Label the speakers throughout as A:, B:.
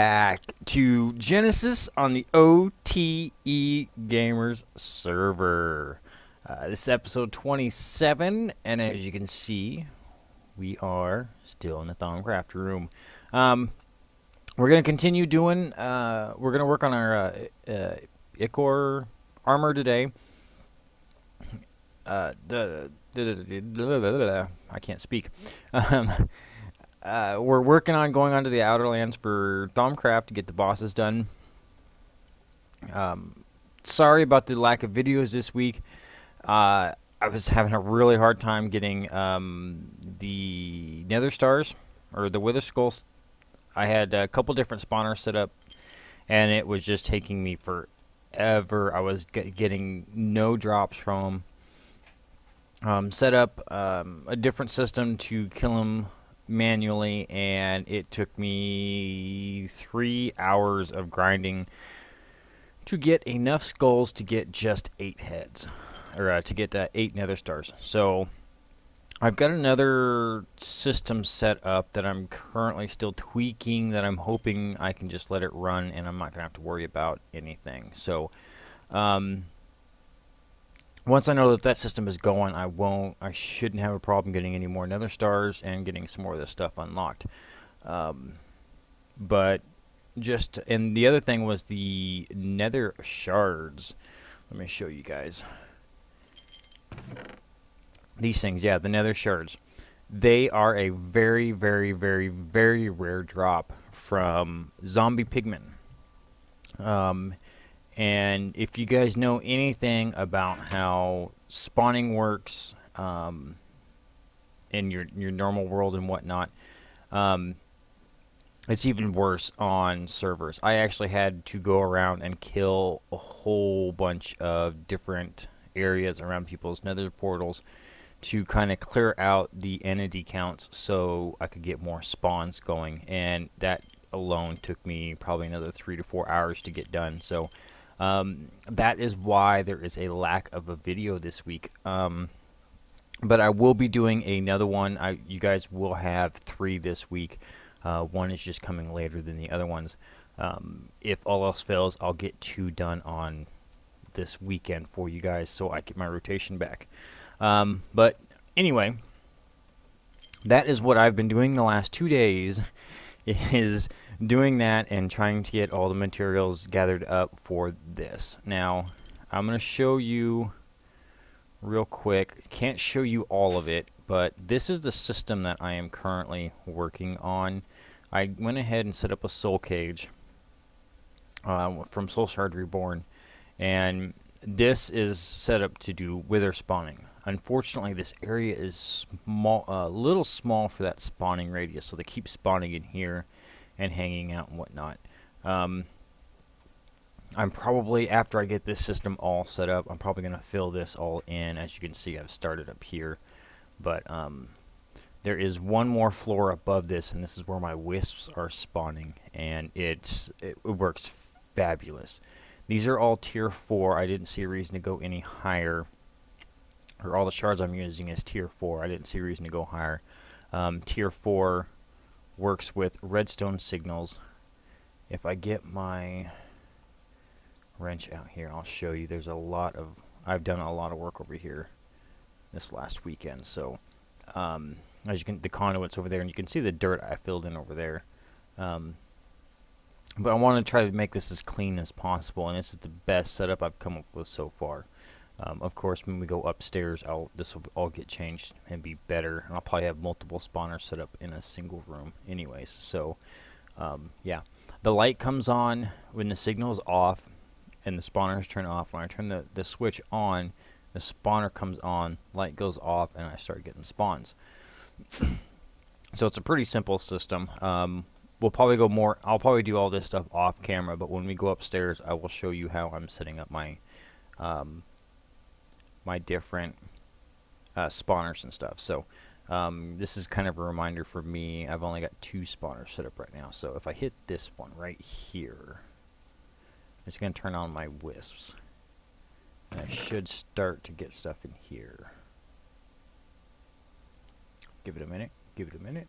A: back to Genesis on the OTE Gamers server. This is episode 27, and as you can see, we are still in the Thaumcraft room. We're going to continue doing, we're going to work on our Ichor Armor today. I can't speak. We're working on going onto the Outer Lands for Thaumcraft to get the bosses done. Sorry about the lack of videos this week. I was having a really hard time getting the Nether Stars, or the Wither Skulls. I had a couple different spawners set up, and it was just taking me forever. I was getting no drops from them. Set up a different system to kill them manually, and it took me 3 hours of grinding to get enough skulls to get just 8 heads, or to get 8 nether stars. So I've got another system set up that I'm currently still tweaking, that I'm hoping I can just let it run and I'm not gonna have to worry about anything. So once I know that that system is going, I shouldn't have a problem getting any more nether stars and getting some more of this stuff unlocked. But and the other thing was the nether shards. Let me show you guys. These things, yeah, the nether shards. They are a very, very, very, very rare drop from zombie pigmen. And if you guys know anything about how spawning works in your normal world and whatnot, it's even worse on servers. I actually had to go around and kill a whole bunch of different areas around people's nether portals to kind of clear out the entity counts so I could get more spawns going. And that alone took me probably another 3 to 4 hours to get done. So that is why there is a lack of a video this week. But I will be doing another one. You guys will have 3 this week. One is just coming later than the other ones. If all else fails, I'll get 2 done on this weekend for you guys so I get my rotation back. But anyway, that is what I've been doing the last 2 days, is doing that and trying to get all the materials gathered up for this. Now, I'm going to show you real quick. Can't show you all of it, but this is the system that I am currently working on. I went ahead and set up a soul cage from Soul Shard Reborn, and this is set up to do wither spawning. Unfortunately, this area is small, a little small for that spawning radius, so they keep spawning in here and hanging out and whatnot. I'm probably, after I get this system all set up, I'm probably going to fill this all in. As you can see, I've started up here, but there is one more floor above this, and this is where my wisps are spawning, and it works fabulous. These are all tier 4. I didn't see a reason to go any higher. Or all the shards I'm using is tier 4. I didn't see a reason to go higher. Tier 4 works with redstone signals. If I get my wrench out here, I'll show you. I've done a lot of work over here this last weekend. So as you can, the conduits over there, and you can see the dirt I filled in over there. But I want to try to make this as clean as possible, and this is the best setup I've come up with so far. Of course, when we go upstairs, this will all get changed and be better, and I'll probably have multiple spawners set up in a single room anyways. So yeah, the light comes on when the signal is off and the spawners turn off. When I turn the switch on, the spawner comes on, light goes off, and I start getting spawns. So it's a pretty simple system. We'll probably go more. I'll probably do all this stuff off camera, but when we go upstairs, I will show you how I'm setting up my my different spawners and stuff. So this is kind of a reminder for me. I've only got 2 spawners set up right now. So if I hit this one right here, it's going to turn on my wisps, and I should start to get stuff in here. Give it a minute. Give it a minute.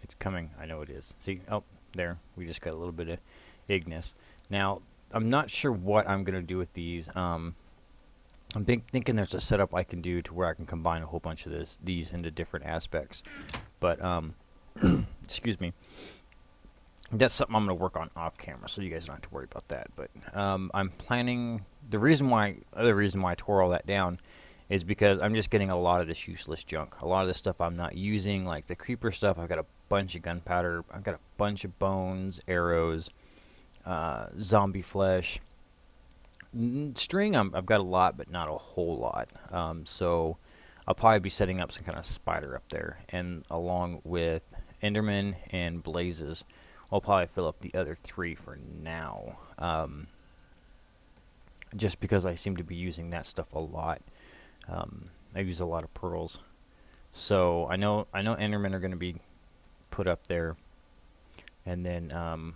A: it's coming. I know it is. See, oh, there. We just got a little bit of Ignis. Now, I'm not sure what I'm going to do with these. I'm thinking there's a setup I can do to where I can combine a whole bunch of these into different aspects. But, excuse me. That's something I'm going to work on off camera, so you guys don't have to worry about that. But I'm planning. The other reason why I tore all that down is because I'm just getting a lot of this useless junk. A lot of this stuff I'm not using, like the creeper stuff. I've got a bunch of gunpowder. I've got a bunch of bones, arrows, zombie flesh. String, I've got a lot, but not a whole lot. So I'll probably be setting up some kind of spider up there, and along with Enderman and blazes, I'll probably fill up the other 3 for now. Just because I seem to be using that stuff a lot. I use a lot of pearls, so I know Endermen are going to be put up there, and then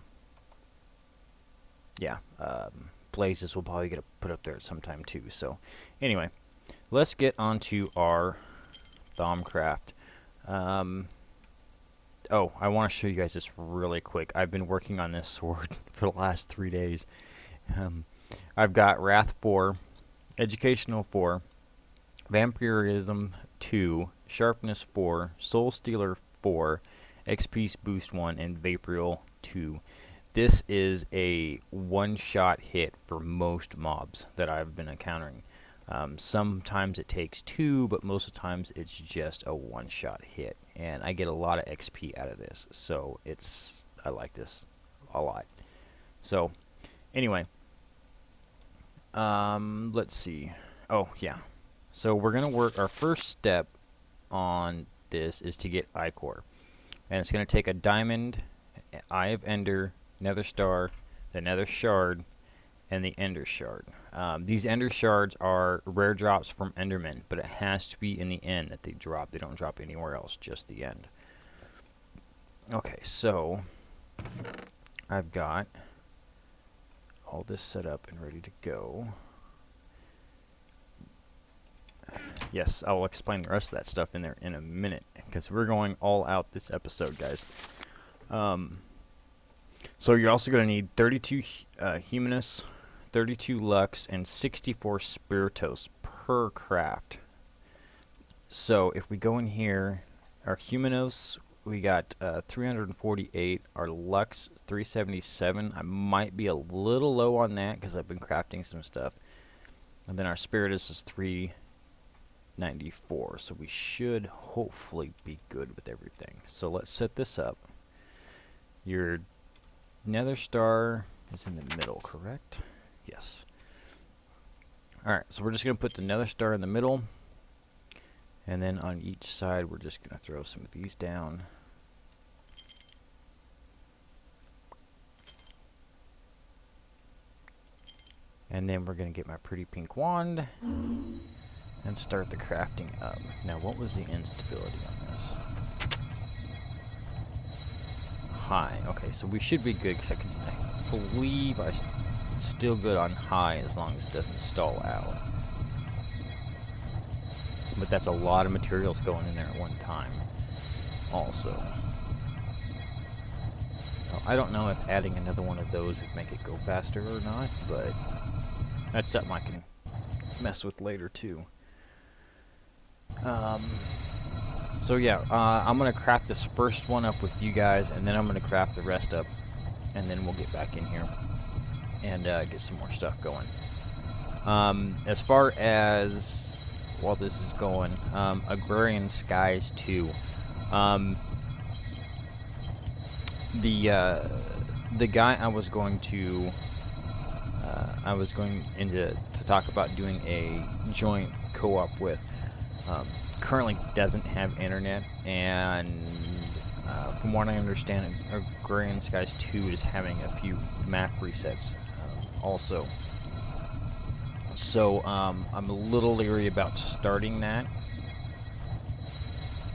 A: yeah, blazes will probably get put up there at some time too. So anyway, let's get on to our Thaumcraft. Oh, I want to show you guys this really quick. I've been working on this sword for the last 3 days. I've got Wrath 4, Educational 4, Vampirism 2, Sharpness 4, Soul Stealer 4, XP Boost 1, and Vaporeal 2. This is a one-shot hit for most mobs that I've been encountering. Sometimes it takes 2, but most of the times it's just a one-shot hit, and I get a lot of XP out of this, so I like this a lot. So anyway, let's see. Oh yeah, so we're gonna work. Our first step on this is to get Ichor, and it's gonna take a diamond, Eye of Ender, Nether Star, the Nether Shard, and the Ender Shard. These Ender Shards are rare drops from Endermen, but it has to be in the end that they drop. They don't drop anywhere else, just the end. Okay, so I've got all this set up and ready to go. Yes, I will explain the rest of that stuff in there in a minute, because we're going all out this episode, guys. So you're also going to need 32 Humanus, 32 Lux, and 64 Spiritos per craft. So if we go in here, our Humanos, we got 348, our Lux 377. I might be a little low on that because I've been crafting some stuff. And then our Spiritus is 394, so we should hopefully be good with everything. So let's set this up. Your Nether Star is in the middle, correct? Yes. Alright, so we're just going to put the Nether Star in the middle. And then on each side, we're just going to throw some of these down. And then we're going to get my pretty pink wand and start the crafting up. Now, what was the instability on this? High. Okay, so we should be good, because I believe it's still good on high as long as it doesn't stall out. But that's a lot of materials going in there at one time also. Now, I don't know if adding another one of those would make it go faster or not, but that's something I can mess with later too. So yeah, I'm going to craft this first one up with you guys, and then I'm going to craft the rest up, and then we'll get back in here and get some more stuff going. As far as while this is going, Agrarian Skies 2. The guy I was going to talk about doing a joint co-op with currently doesn't have internet, and from what I understand, Agrarian Skies 2 is having a few map resets also. So I'm a little leery about starting that.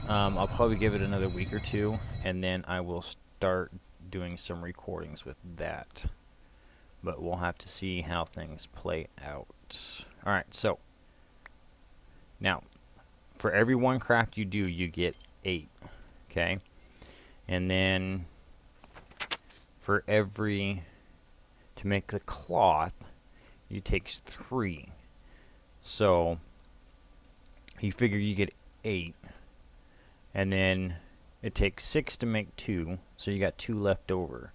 A: I'll probably give it another week or two, and then I will start doing some recordings with that. But we'll have to see how things play out. Alright, so now for every one craft you do, you get 8. Okay? And then for every, to make the cloth, it takes 3. So you figure you get 8. And then it takes 6 to make 2, so you got 2 left over.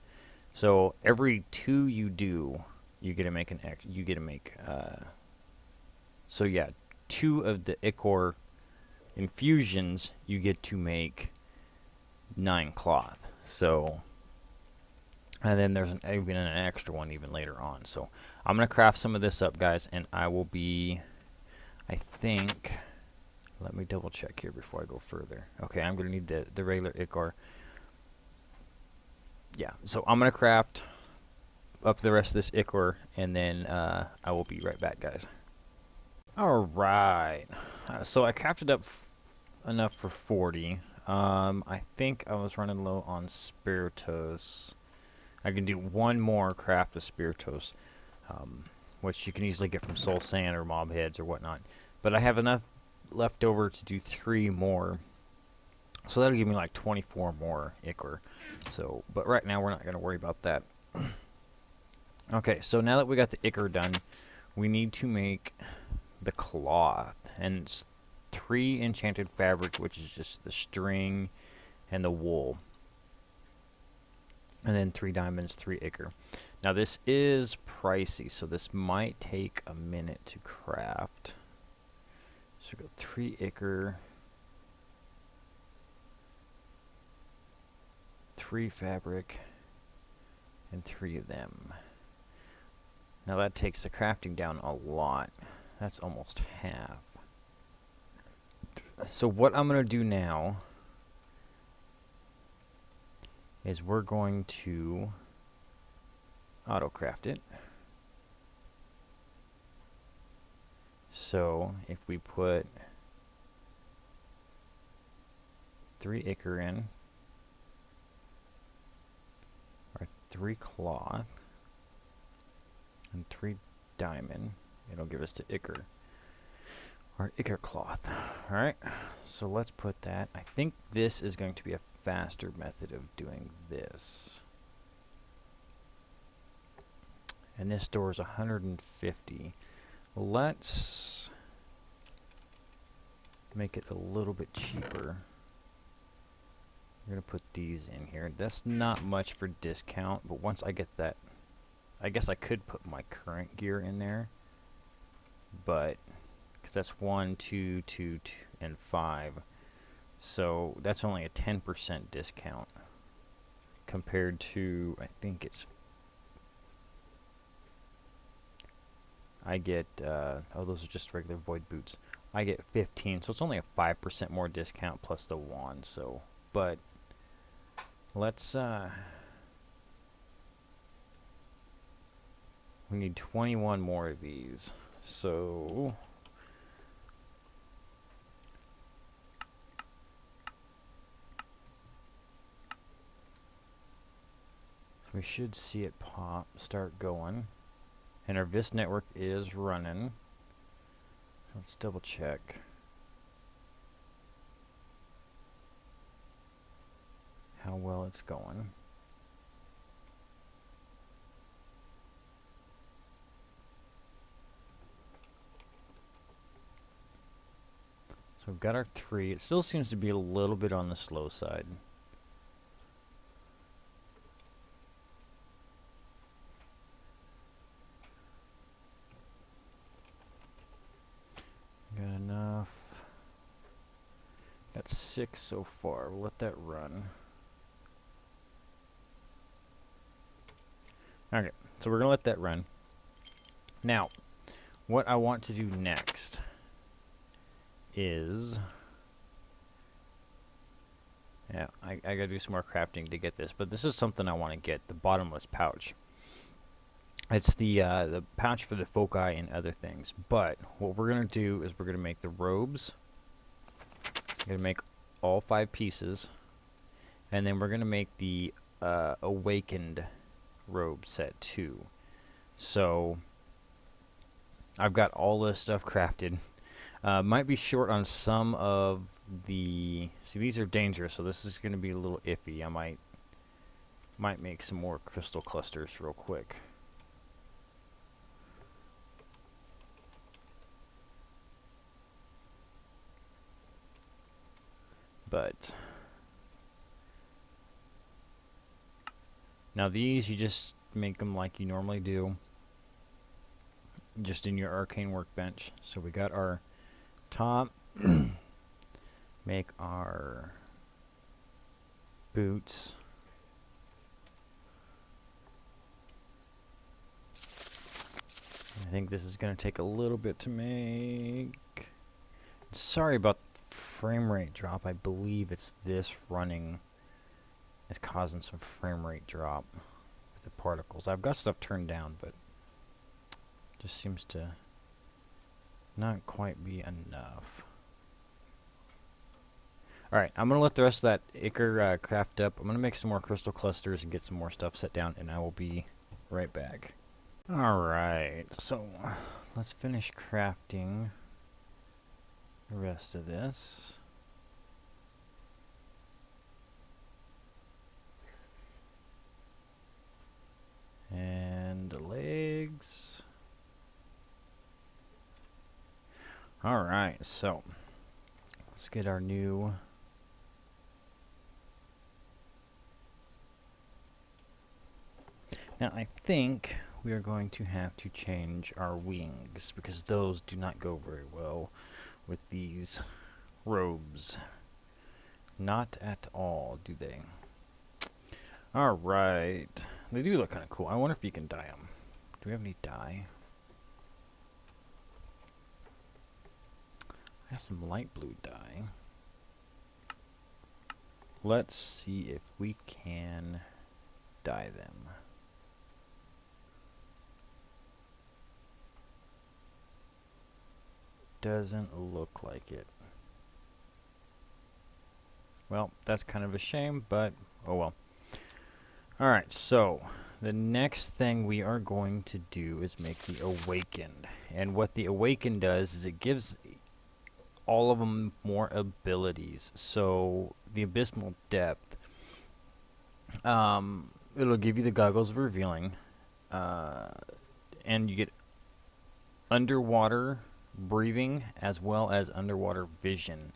A: So every 2 you do, you get to make so yeah, 2 of the Ichor infusions, you get to make 9 cloth. So, and then there's even an extra one even later on. So I'm gonna craft some of this up, guys, and I will be, I think, let me double check here before I go further. Okay, I'm gonna need the regular Ichor. Yeah, so I'm gonna craft up the rest of this Ichor, and then I will be right back, guys. Alright, so I crafted up enough for 40. I think I was running low on Spiritos. I can do one more craft of Spiritos, which you can easily get from Soul Sand or Mob Heads or whatnot. But I have enough left over to do 3 more. So that'll give me like 24 more Ichor. So, but right now we're not going to worry about that. Okay, so now that we got the Ichor done, we need to make the cloth. And it's 3 enchanted fabric, which is just the string and the wool. And then 3 diamonds, 3 Ichor. Now this is pricey, so this might take a minute to craft. So we go 3 Ichor, 3 fabric, and 3 of them. Now that takes the crafting down a lot. That's almost half. So what I'm going to do now is we're going to auto craft it. So if we put 3 Ichor in, or 3 cloth, and 3 diamond, it'll give us the Ichor, or Ichor cloth. Alright, so let's put that. I think this is going to be a faster method of doing this. And this store is 150. Let's make it a little bit cheaper. We're going to put these in here. That's not much for discount, but once I get that, I guess I could put my current gear in there, but because that's 1, 2, 2, 2, and 5. So that's only a 10% discount compared to, I think it's, I get, oh, those are just regular void boots. I get 15, so it's only a 5% more discount plus the wand. So, but let's, we need 21 more of these. So we should see it pop, start going. And our VIS network is running. Let's double check. How well it's going. So we've got our 3. It still seems to be a little bit on the slow side. Got enough. Got 6 so far. We'll let that run. Okay, so we're going to let that run. Now, what I want to do next is... Yeah, I gotta do some more crafting to get this, but this is something I want to get, the bottomless pouch. It's the pouch for the foci and other things, but what we're going to do is we're going to make the robes. We're going to make all 5 pieces, and then we're going to make the awakened robe set too. So I've got all this stuff crafted. Might be short on some of the... See, these are dangerous, so this is going to be a little iffy. I might make some more crystal clusters real quick. But now these, you just make them like you normally do, just in your arcane workbench. So we got our top, make our boots. I think this is going to take a little bit to make. Sorry about the frame rate drop. I believe it's this running is causing some frame rate drop with the particles. I've got stuff turned down, but just seems to not quite be enough. Alright, I'm going to let the rest of that Ichor craft up. I'm going to make some more crystal clusters and get some more stuff set down, and I will be right back. Alright, so let's finish crafting the rest of this. And the legs. Alright, so let's get our new now I think we are going to have to change our wings because those do not go very well with these robes. Not at all, do they? Alright. They do look kind of cool. I wonder if you can dye them. Do we have any dye? I have some light blue dye. Let's see if we can dye them. Doesn't look like it. Well, that's kind of a shame, but oh well. Alright, so the next thing we are going to do is make the awakened. And what the awakened does is it gives all of them more abilities. So the abysmal depth, it'll give you the goggles of revealing, and you get underwater breathing as well as underwater vision.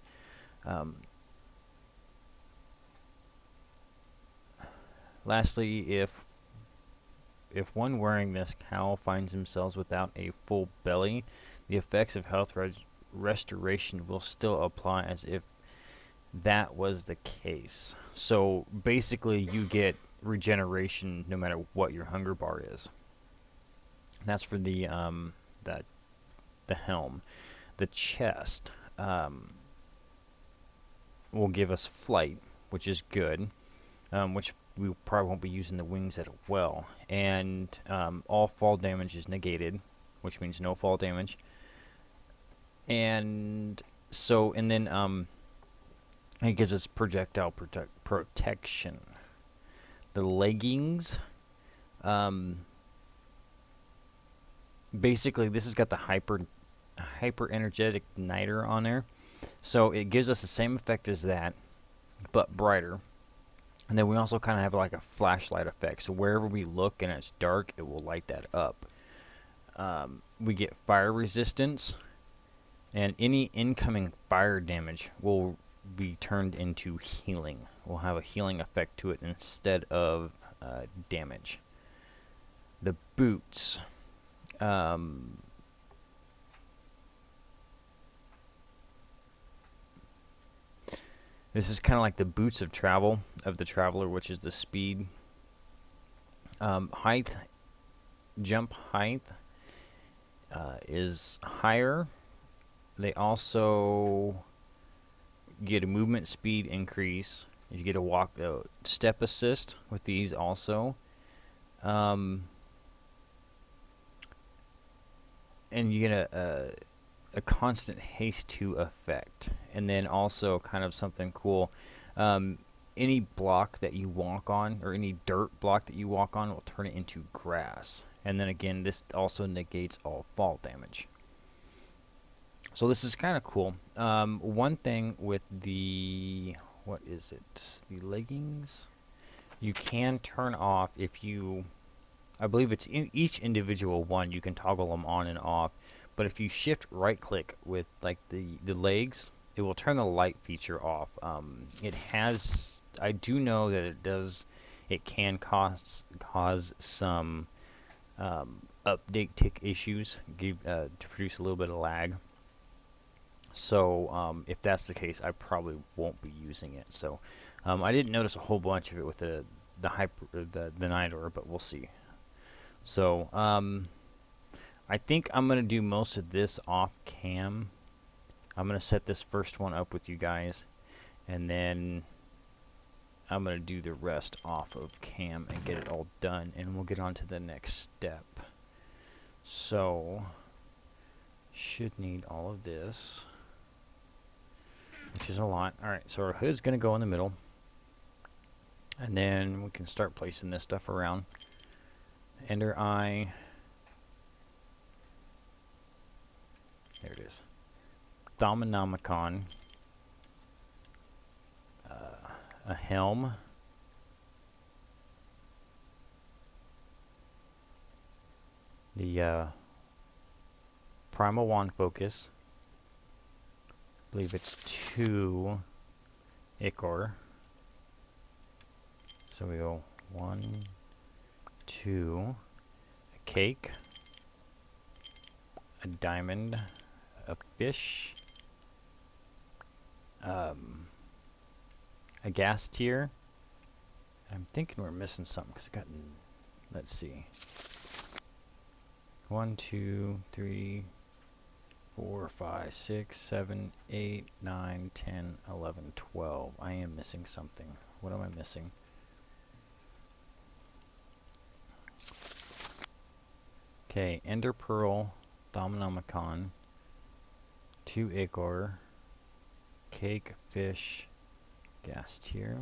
A: Lastly, if one wearing this cowl finds themselves without a full belly, the effects of health restoration will still apply as if that was the case. So basically you get regeneration no matter what your hunger bar is. That's for the helm. The chest will give us flight, which is good, which we probably won't be using the wings at well. And all fall damage is negated, which means no fall damage. And so, and then it gives us projectile protection. The leggings, basically this has got the hyper energetic niter on there, so it gives us the same effect as that, but brighter. And then we also kind of have like a flashlight effect, so wherever we look and it's dark, it will light that up. We get fire resistance, and any incoming fire damage will be turned into healing. We'll have a healing effect to it instead of damage. The boots. This is kind of like the boots of travel of the traveler, which is the speed. Height, jump height is higher. They also get a movement speed increase. You get a step assist with these also. And you get a constant haste 2 effect. And then also kind of something cool. Any block that you walk on, or any dirt block that you walk on, will turn it into grass. And then again, this also negates all fall damage. So this is kind of cool. One thing with the, what is it? The leggings? You can turn off if you, I believe it's in each individual one, you can toggle them on and off. But if you shift right click with like the legs, it will turn the light feature off. It has, I do know that it does, it can cause some update tick issues, to produce a little bit of lag. So if that's the case, I probably won't be using it. So I didn't notice a whole bunch of it with the night order, but we'll see. So I think I'm gonna do most of this off cam. I'm gonna set this first one up with you guys, and then I'm gonna do the rest off of cam and get it all done, and we'll get on to the next step. So should need all of this, which is a lot. Alright, so our hood's going to go in the middle. And then we can start placing this stuff around. Ender eye. There it is. Dominomicon. A helm. The Primal Wand Focus. I believe it's 2 Ichor. So we go 1, 2, a cake, a diamond, a fish, a gas tier. I'm thinking we're missing something because I got, let's see, 1, 2, 3, 4, 5, 6, 7, 8, 9, 10, 11, 12. I am missing something. What am I missing? Okay, Ender Pearl, Dominomicon, 2 Ichor, cake, fish, gas tier,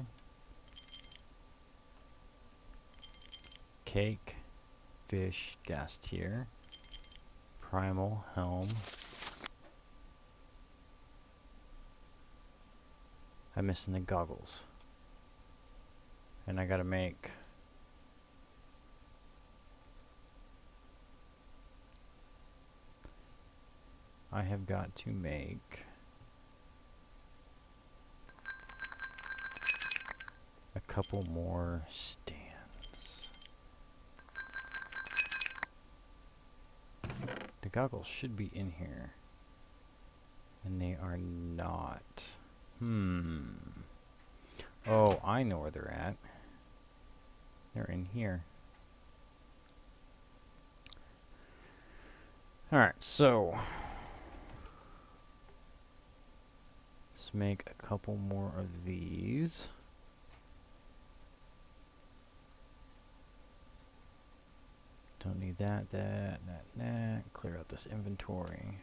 A: cake, fish, gas tier, primal, helm. I'm missing the goggles. And I gotta make I have got to make a couple more stands. The goggles should be in here. And they are not. Oh, I know where they're at. They're in here. Alright, so let's make a couple more of these. Don't need that. Clear out this inventory.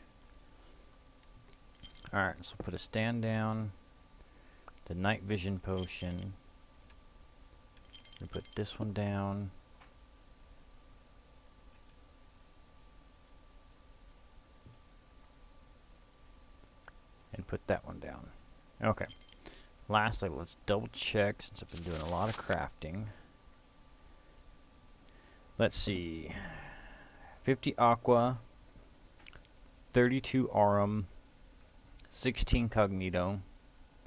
A: Alright, so put a stand down. The night vision potion. We put this one down. And put that one down. Okay. Lastly, let's double check since I've been doing a lot of crafting. Let's see. 50 aqua, 32 aurum, 16 cognito,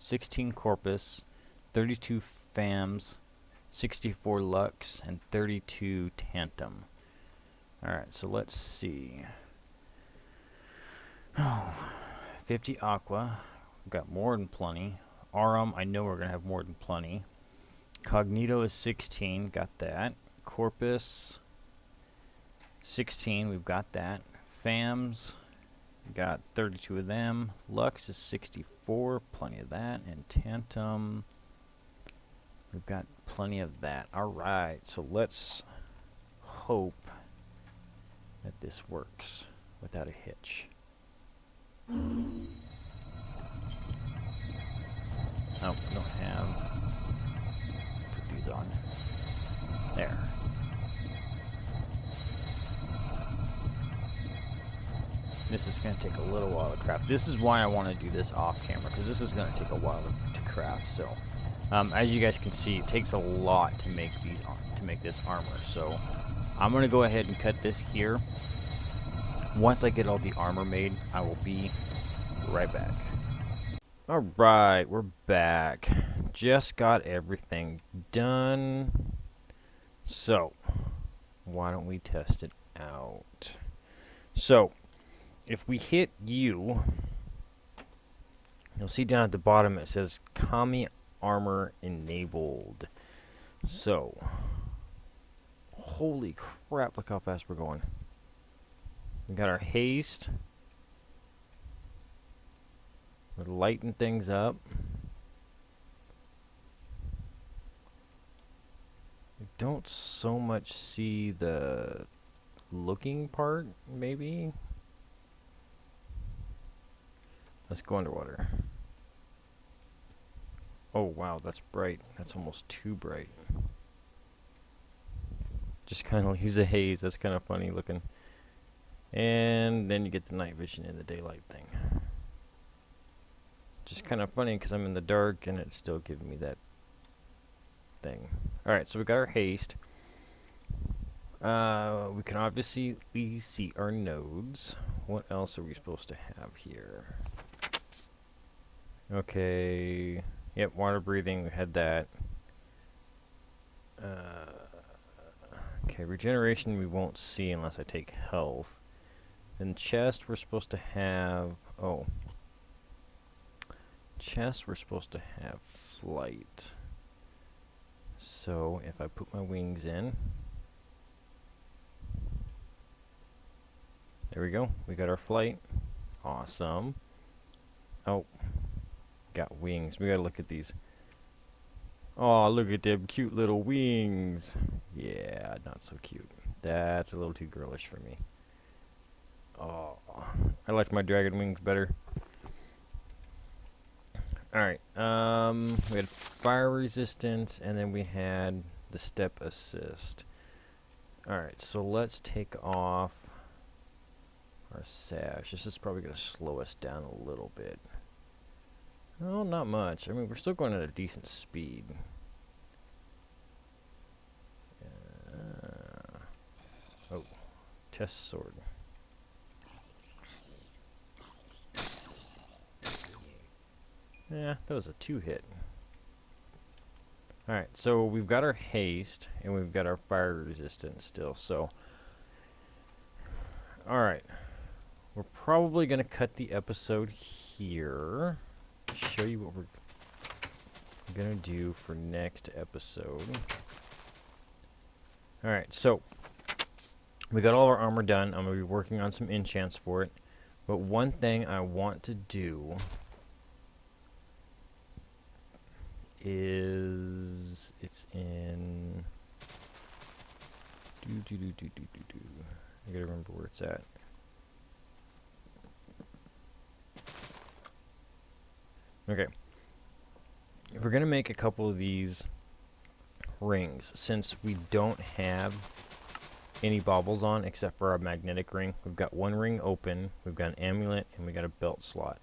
A: 16 corpus, 32 fams, 64 lux, and 32 tantum. Alright, so let's see. 50 aqua, we've got more than plenty. Aurum, I know we're going to have more than plenty. Cognito is 16, got that. Corpus, 16, we've got that. Fams, got 32 of them. Lux is 64, plenty of that. And tantum, we've got plenty of that. Alright, so let's hope that this works without a hitch. Oh, we don't have. Put these on. There. This this is going to take a little while to craft. This is why I want to do this off camera, because this is going to take a while to craft. So, as you guys can see, it takes a lot to make this armor. So, I'm going to go ahead and cut this here. Once I get all the armor made, I will be right back. Alright, we're back. Just got everything done. So, why don't we test it out? So, if we hit U, you'll see down at the bottom it says Kami Armor Enabled. So, holy crap, look how fast we're going. We got our haste. We're lighting things up. I don't so much see the looking part, maybe. Let's go underwater. Oh wow, that's bright. That's almost too bright. Just kind of use a haze. That's kind of funny looking. And then you get the night vision and the daylight thing. Just kind of funny because I'm in the dark and it's still giving me that thing. Alright, so we got our haste. We can obviously see our nodes. What else are we supposed to have here? Okay. Yep, water breathing, we had that. Okay, regeneration we won't see unless I take health. Then chest we're supposed to have... Oh. Chest we're supposed to have flight. So, if I put my wings in... There we go. We got our flight. Awesome. Oh. Got wings. We gotta look at these. Oh, look at them cute little wings. Yeah, not so cute. That's a little too girlish for me. Oh, I liked my dragon wings better. Alright, we had fire resistance, and then we had the step assist. Alright, so let's take off our sash. This is probably going to slow us down a little bit. Well, not much. I mean, we're still going at a decent speed. Oh, test sword. Yeah, that was a 2-hit. Alright, so we've got our haste, and we've got our fire resistance still, so... Alright. We're probably going to cut the episode here. Show you what we're going to do for next episode. Alright, so... We got all our armor done. I'm going to be working on some enchants for it. But one thing I want to do... is it's in I gotta remember where it's at. Okay. We're gonna make a couple of these rings since we don't have any baubles on except for our magnetic ring. We've got one ring open, we've got an amulet, and we got a belt slot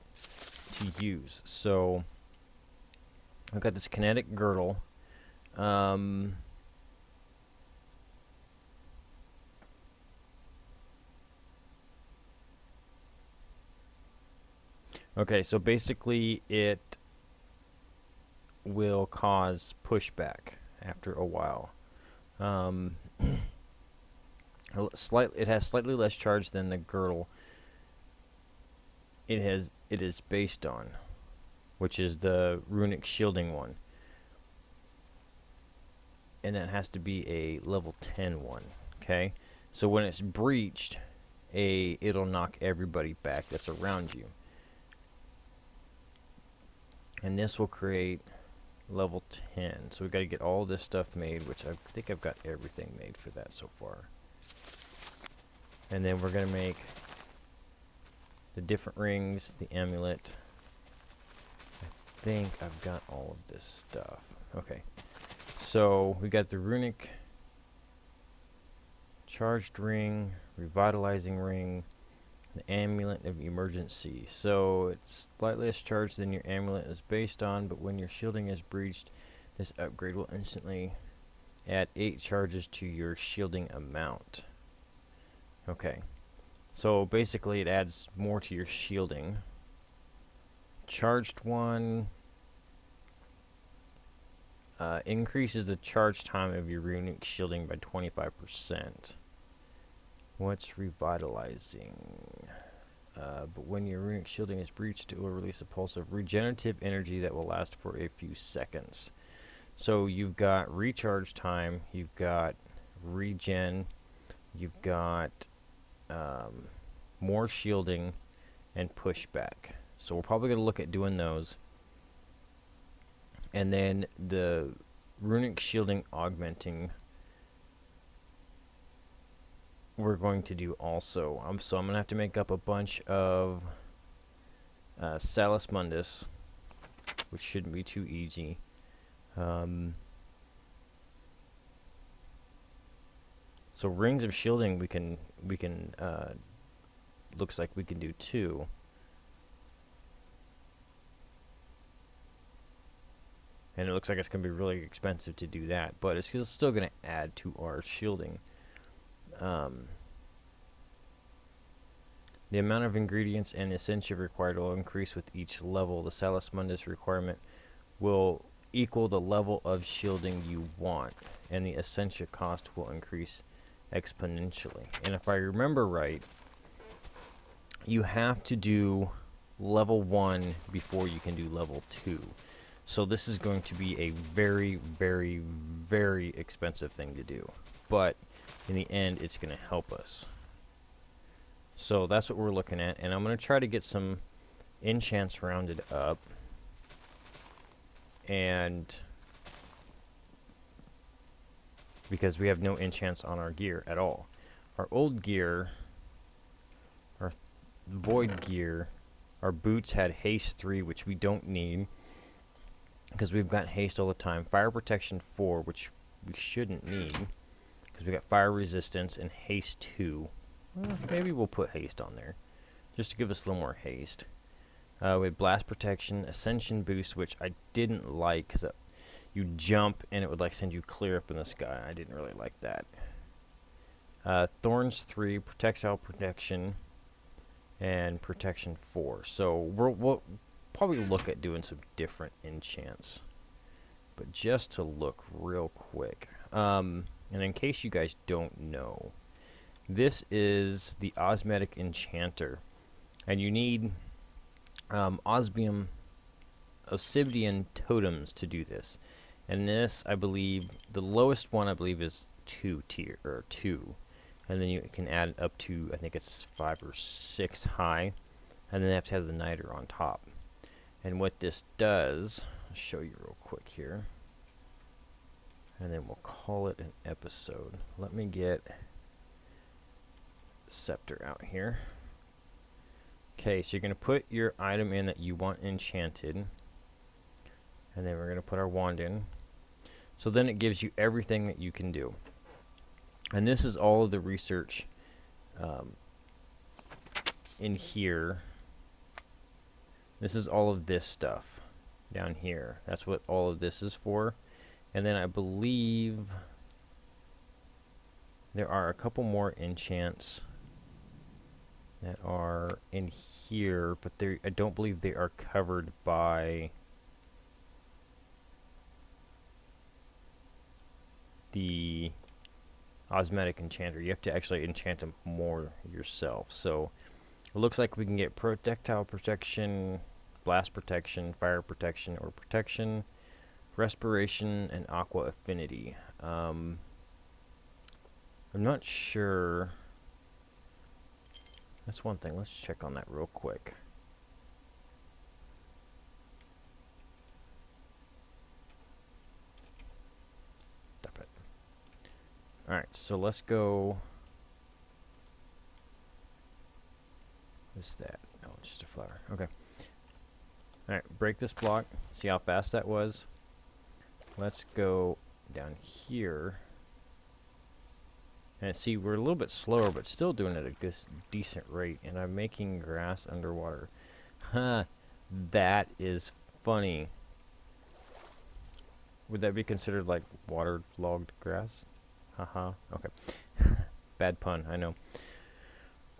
A: to use. So I've got this kinetic girdle. Okay, so basically it will cause pushback after a while. It has slightly less charge than the girdle it is based on, which is the runic shielding one. And that has to be a level 10 one, okay? So when it's breached, it'll knock everybody back that's around you. And this will create level 10. So we've got to get all this stuff made, which I think I've got everything made for that so far. And then we're going to make the different rings, the amulet. I think I've got all of this stuff. Okay. So we got the runic charged ring, revitalizing ring, The amulet of emergency. So it's slightly less charged than your amulet is based on, but when your shielding is breached, this upgrade will instantly add 8 charges to your shielding amount. Okay. So basically it adds more to your shielding. Charged one increases the charge time of your runic shielding by 25%. What's revitalizing? But when your runic shielding is breached, it will release a pulse of regenerative energy that will last for a few seconds. So you've got recharge time, you've got regen, you've got more shielding, and pushback. So we're probably going to look at doing those. And then the runic shielding augmenting we're going to do also. So I'm going to have to make up a bunch of Salus Mundus, which shouldn't be too easy. So rings of shielding we can looks like we can do 2. And it looks like it's going to be really expensive to do that, but it's still going to add to our shielding. The amount of ingredients and essentia required will increase with each level. The Salus Mundus requirement will equal the level of shielding you want, and the essentia cost will increase exponentially. And if I remember right, you have to do level 1 before you can do level 2. So this is going to be a very, very, very expensive thing to do. But in the end, it's going to help us. So that's what we're looking at. And I'm going to try to get some enchants rounded up. And because we have no enchants on our gear at all. Our old gear, our void gear, our boots had haste 3, which we don't need, because we've got haste all the time. Fire protection 4, which we shouldn't need, because we got fire resistance, and haste 2. Well, maybe we'll put haste on there, just to give us a little more haste. We had blast protection, ascension boost, which I didn't like, because you jump and it would like send you clear up in the sky. I didn't really like that. Thorns 3, projectile protection, and protection 4. So we'll probably look at doing some different enchants, but just to look real quick, and in case you guys don't know, this is the Osmetic Enchanter, and you need Osmium Obsidian totems to do this. And this, I believe, the lowest one I believe is 2 tier or 2, and then you can add up to, I think it's 5 or 6 high, and then they have to have the niter on top. And what this does, I'll show you real quick here, and then we'll call it an episode. Let me get Scepter out here. Okay, so you're going to put your item in that you want enchanted, and then we're going to put our wand in. So then it gives you everything that you can do. And this is all of the research in here. This is all of this stuff down here. That's what all of this is for. And then I believe there are a couple more enchants that are in here, but I don't believe they are covered by the Osmetic Enchanter. You have to actually enchant them more yourself. So it looks like we can get projectile protection, blast protection, fire protection, or protection, respiration, and aqua affinity. I'm not sure. That's one thing. Let's check on that real quick. Stop it. Alright, so let's go. What's that? Oh, it's just a flower. Okay. Alright, break this block. See how fast that was? Let's go down here And see, we're a little bit slower, but still doing it at a decent rate. And I'm making grass underwater. Huh, that is funny. Would that be considered like waterlogged grass? Haha, okay. Bad pun, I know.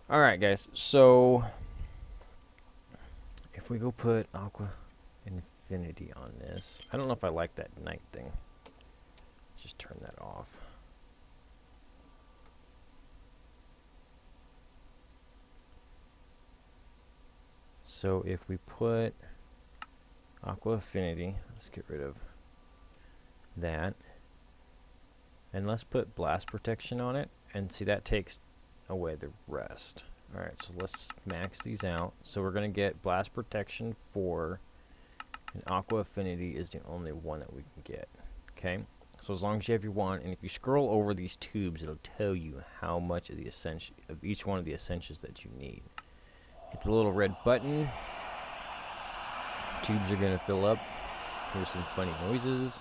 A: Alright, guys, so if we go put Aqua Infinity on this, I don't know if I like that night thing. Let's just turn that off. So if we put Aqua Affinity, let's get rid of that. And let's put Blast Protection on it. And see, that takes away the rest. Alright, so let's max these out. So we're going to get Blast Protection 4. And Aqua Affinity is the only one that we can get. Okay? So as long as you have your one, and if you scroll over these tubes, it'll tell you how much of the essential of each one of the essentials that you need. Hit the little red button. Tubes are going to fill up. Here's some funny noises.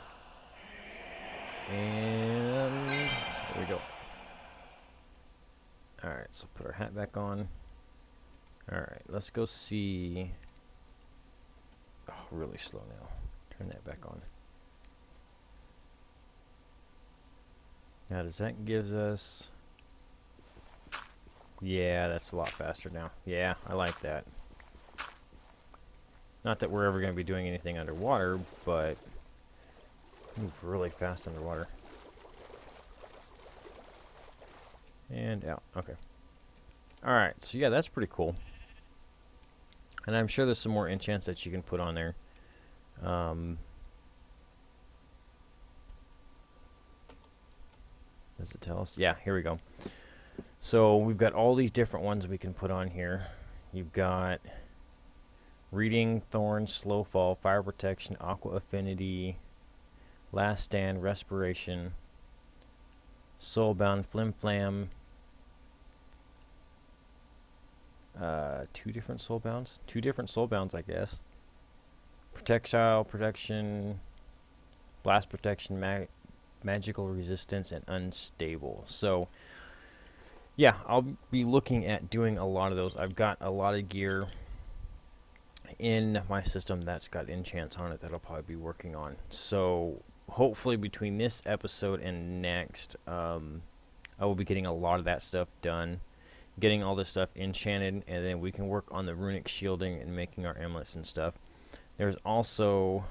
A: And there we go. Alright, so put our hat back on. Alright, let's go see. Oh, really slow now. Turn that back on. Now, does that give us... Yeah, that's a lot faster now. Yeah, I like that. Not that we're ever going to be doing anything underwater, but move really fast underwater. And out. Okay. Alright, so yeah, that's pretty cool. And I'm sure there's some more enchants that you can put on there. Does it tell us? Yeah, here we go. So we've got all these different ones we can put on here. You've got Reading, Thorn, Slow Fall, Fire Protection, Aqua Affinity, Last Stand, Respiration, Soulbound, Flim Flam. Two different soulbounds, I guess. Projectile Protection, Blast Protection, Magical Resistance, and Unstable. So, yeah, I'll be looking at doing a lot of those. I've got a lot of gear in my system that's got enchants on it that I'll probably be working on. So, hopefully between this episode and next, I will be getting a lot of that stuff done. Getting all this stuff enchanted, and then we can work on the runic shielding and making our amulets and stuff. There's also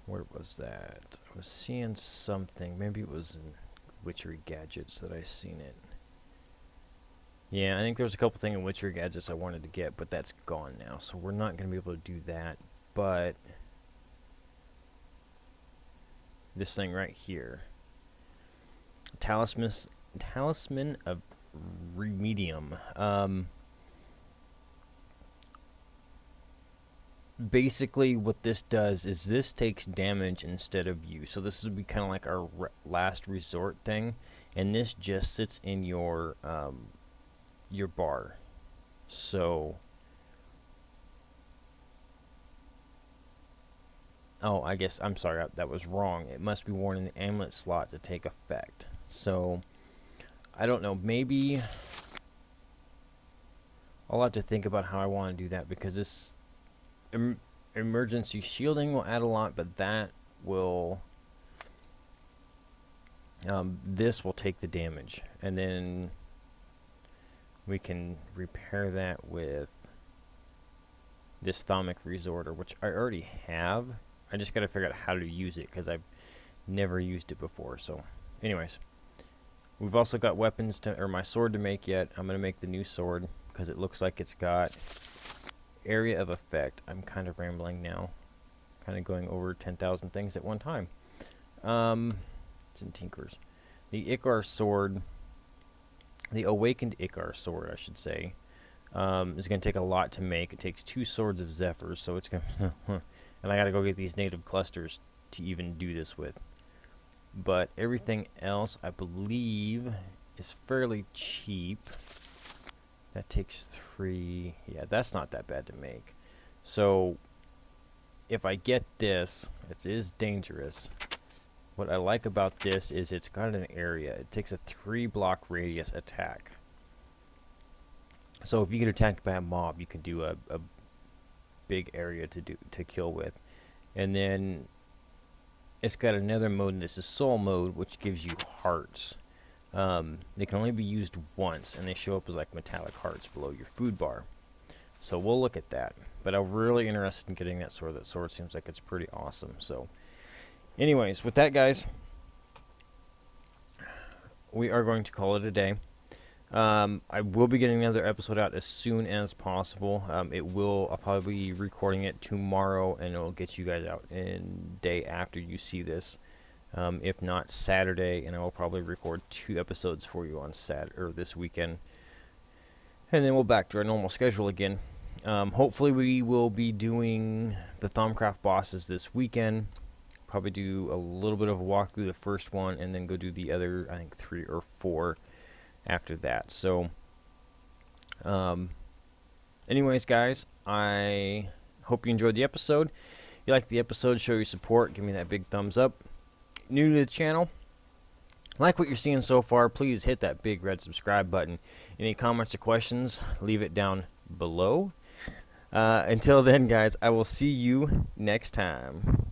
A: where was that? I was seeing something. Maybe it was in Witchery Gadgets that I seen it. Yeah, I think there's a couple things in Witchery Gadgets I wanted to get, but that's gone now, so we're not going to be able to do that. But this thing right here, Talisman of Remedium. Basically what this does is this takes damage instead of you. So this would be kind of like our last resort thing, and this just sits in your bar. So oh, I guess I'm sorry, that was wrong. It must be worn in the amulet slot to take effect. So I don't know, maybe I'll have to think about how I want to do that, because this emergency shielding will add a lot, but that will this will take the damage, and then we can repair that with this Thaumic Resorter, which I already have. I just got to figure out how to use it, because I've never used it before. So anyways, we've also got weapons to, or my sword to make yet. I'm going to make the new sword because it looks like it's got area of effect. I'm kind of rambling now, kind of going over 10,000 things at one time. It's in Tinkers. The Ichor sword, the awakened Ichor sword, I should say, is going to take a lot to make. It takes 2 swords of Zephyr, so it's going to... and I got to go get these native clusters to even do this with. But everything else, I believe, is fairly cheap. That takes 3... Yeah, that's not that bad to make. So if I get this, it is dangerous. What I like about this is it's got an area. It takes a 3-block radius attack. So if you get attacked by a mob, you can do a big area to kill with. And then it's got another mode, and this is soul mode, which gives you hearts. They can only be used once, and they show up as like metallic hearts below your food bar. So we'll look at that. But I'm really interested in getting that sword. That sword seems like it's pretty awesome. So anyways, with that, guys, we are going to call it a day. I will be getting another episode out as soon as possible. I'll probably be recording it tomorrow, and it'll get you guys out in day after you see this. If not Saturday, and I will probably record 2 episodes for you on this weekend, and then we'll back to our normal schedule again. Hopefully, we will be doing the Thaumcraft bosses this weekend. Probably do a little bit of a walk through the first one, and then go do the other, I think 3 or 4 after that. So, anyways, guys, I hope you enjoyed the episode. If you like the episode, show your support. Give me that big thumbs up. New to the channel, like what you're seeing so far, please hit that big red subscribe button. Any comments or questions, leave it down below. Until then, guys, I will see you next time.